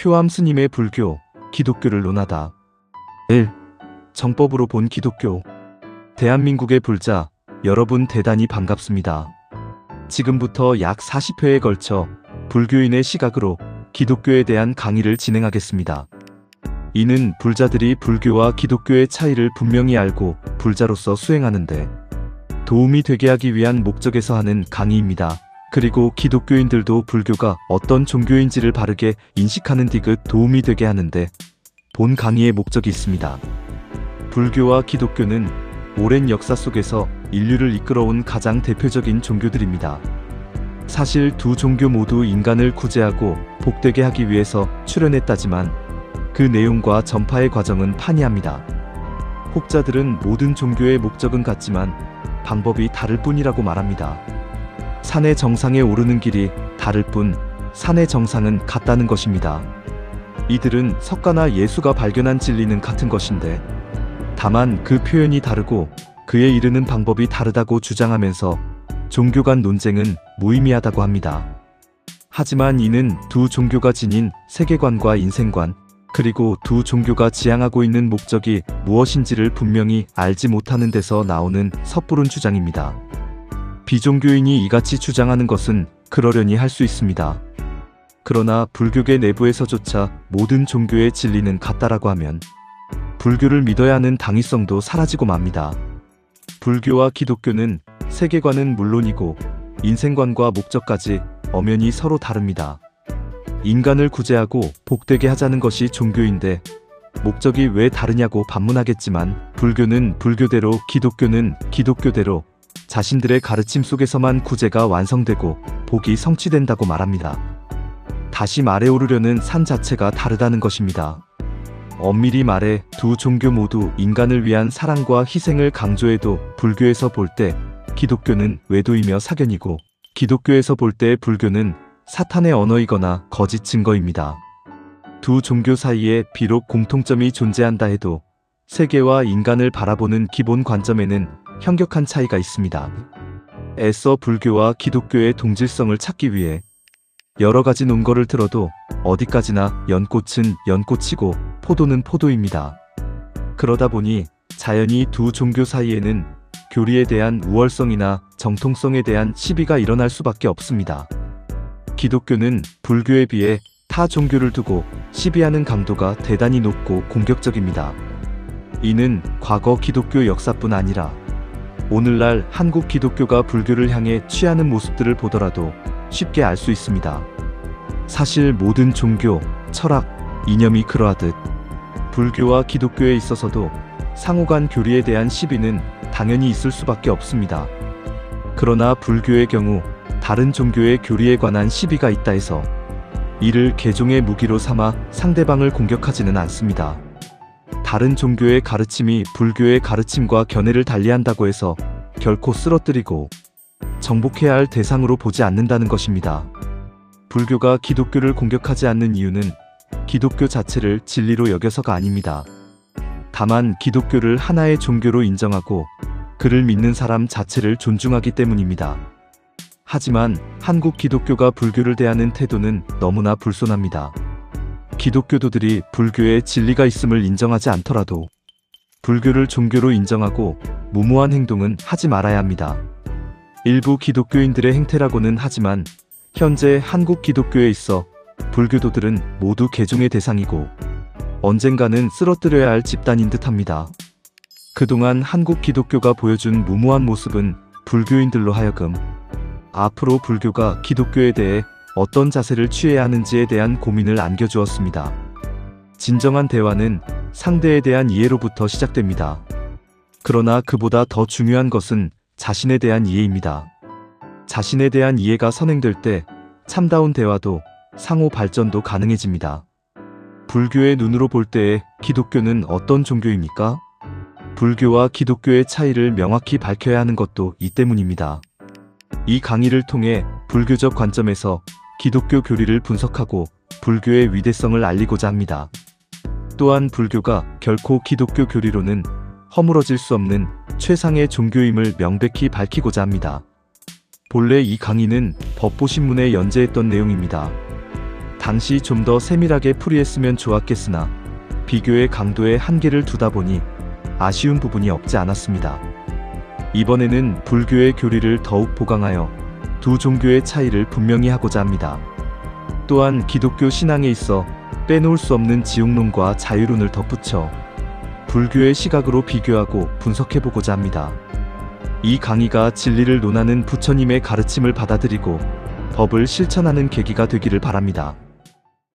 효암 스님의 불교, 기독교를 논하다. 1. 정법으로 본 기독교. 대한민국의 불자, 여러분 대단히 반갑습니다. 지금부터 약 40회에 걸쳐 불교인의 시각으로 기독교에 대한 강의를 진행하겠습니다. 이는 불자들이 불교와 기독교의 차이를 분명히 알고 불자로서 수행하는데 도움이 되게 하기 위한 목적에서 하는 강의입니다. 그리고 기독교인들도 불교가 어떤 종교인지를 바르게 인식하는 디귿 도움이 되게 하는데 본 강의의 목적이 있습니다. 불교와 기독교는 오랜 역사 속에서 인류를 이끌어온 가장 대표적인 종교들입니다. 사실 두 종교 모두 인간을 구제하고 복되게 하기 위해서 출현했다지만 그 내용과 전파의 과정은 판이합니다. 혹자들은 모든 종교의 목적은 같지만 방법이 다를 뿐이라고 말합니다. 산의 정상에 오르는 길이 다를 뿐 산의 정상은 같다는 것입니다. 이들은 석가나 예수가 발견한 진리는 같은 것인데 다만 그 표현이 다르고 그에 이르는 방법이 다르다고 주장하면서 종교 간 논쟁은 무의미하다고 합니다. 하지만 이는 두 종교가 지닌 세계관과 인생관, 그리고 두 종교가 지향하고 있는 목적이 무엇인지를 분명히 알지 못하는 데서 나오는 섣부른 주장입니다. 비종교인이 이같이 주장하는 것은 그러려니 할 수 있습니다. 그러나 불교계 내부에서조차 모든 종교의 진리는 같다라고 하면 불교를 믿어야 하는 당위성도 사라지고 맙니다. 불교와 기독교는 세계관은 물론이고 인생관과 목적까지 엄연히 서로 다릅니다. 인간을 구제하고 복되게 하자는 것이 종교인데 목적이 왜 다르냐고 반문하겠지만 불교는 불교대로, 기독교는 기독교대로 자신들의 가르침 속에서만 구제가 완성되고 복이 성취된다고 말합니다. 다시 말에 오르려는 산 자체가 다르다는 것입니다. 엄밀히 말해 두 종교 모두 인간을 위한 사랑과 희생을 강조해도 불교에서 볼 때 기독교는 외도이며 사견이고 기독교에서 볼 때 불교는 사탄의 언어이거나 거짓 증거입니다. 두 종교 사이에 비록 공통점이 존재한다 해도 세계와 인간을 바라보는 기본 관점에는 현격한 차이가 있습니다. 애써 불교와 기독교의 동질성을 찾기 위해 여러 가지 논거를 들어도 어디까지나 연꽃은 연꽃이고 포도는 포도입니다. 그러다 보니 자연히 두 종교 사이에는 교리에 대한 우월성이나 정통성에 대한 시비가 일어날 수밖에 없습니다. 기독교는 불교에 비해 타 종교를 두고 시비하는 강도가 대단히 높고 공격적입니다. 이는 과거 기독교 역사뿐 아니라 오늘날 한국 기독교가 불교를 향해 취하는 모습들을 보더라도 쉽게 알 수 있습니다. 사실 모든 종교, 철학, 이념이 그러하듯 불교와 기독교에 있어서도 상호간 교리에 대한 시비는 당연히 있을 수밖에 없습니다. 그러나 불교의 경우 다른 종교의 교리에 관한 시비가 있다 해서 이를 개종의 무기로 삼아 상대방을 공격하지는 않습니다. 다른 종교의 가르침이 불교의 가르침과 견해를 달리한다고 해서 결코 쓰러뜨리고 정복해야 할 대상으로 보지 않는다는 것입니다. 불교가 기독교를 공격하지 않는 이유는 기독교 자체를 진리로 여겨서가 아닙니다. 다만 기독교를 하나의 종교로 인정하고 그를 믿는 사람 자체를 존중하기 때문입니다. 하지만 한국 기독교가 불교를 대하는 태도는 너무나 불손합니다. 기독교도들이 불교에 진리가 있음을 인정하지 않더라도 불교를 종교로 인정하고 무모한 행동은 하지 말아야 합니다. 일부 기독교인들의 행태라고는 하지만 현재 한국 기독교에 있어 불교도들은 모두 개종의 대상이고 언젠가는 쓰러뜨려야 할 집단인 듯합니다. 그동안 한국 기독교가 보여준 무모한 모습은 불교인들로 하여금 앞으로 불교가 기독교에 대해 어떤 자세를 취해야 하는지에 대한 고민을 안겨주었습니다. 진정한 대화는 상대에 대한 이해로부터 시작됩니다. 그러나 그보다 더 중요한 것은 자신에 대한 이해입니다. 자신에 대한 이해가 선행될 때 참다운 대화도 상호 발전도 가능해집니다. 불교의 눈으로 볼 때에 기독교는 어떤 종교입니까? 불교와 기독교의 차이를 명확히 밝혀야 하는 것도 이 때문입니다. 이 강의를 통해 불교적 관점에서 기독교 교리를 분석하고 불교의 위대성을 알리고자 합니다. 또한 불교가 결코 기독교 교리로는 허물어질 수 없는 최상의 종교임을 명백히 밝히고자 합니다. 본래 이 강의는 법보신문에 연재했던 내용입니다. 당시 좀 더 세밀하게 풀이했으면 좋았겠으나 비교의 강도에 한계를 두다 보니 아쉬운 부분이 없지 않았습니다. 이번에는 불교의 교리를 더욱 보강하여 두 종교의 차이를 분명히 하고자 합니다. 또한 기독교 신앙에 있어 빼놓을 수 없는 지옥론과 자유론을 덧붙여 불교의 시각으로 비교하고 분석해보고자 합니다. 이 강의가 진리를 논하는 부처님의 가르침을 받아들이고 법을 실천하는 계기가 되기를 바랍니다.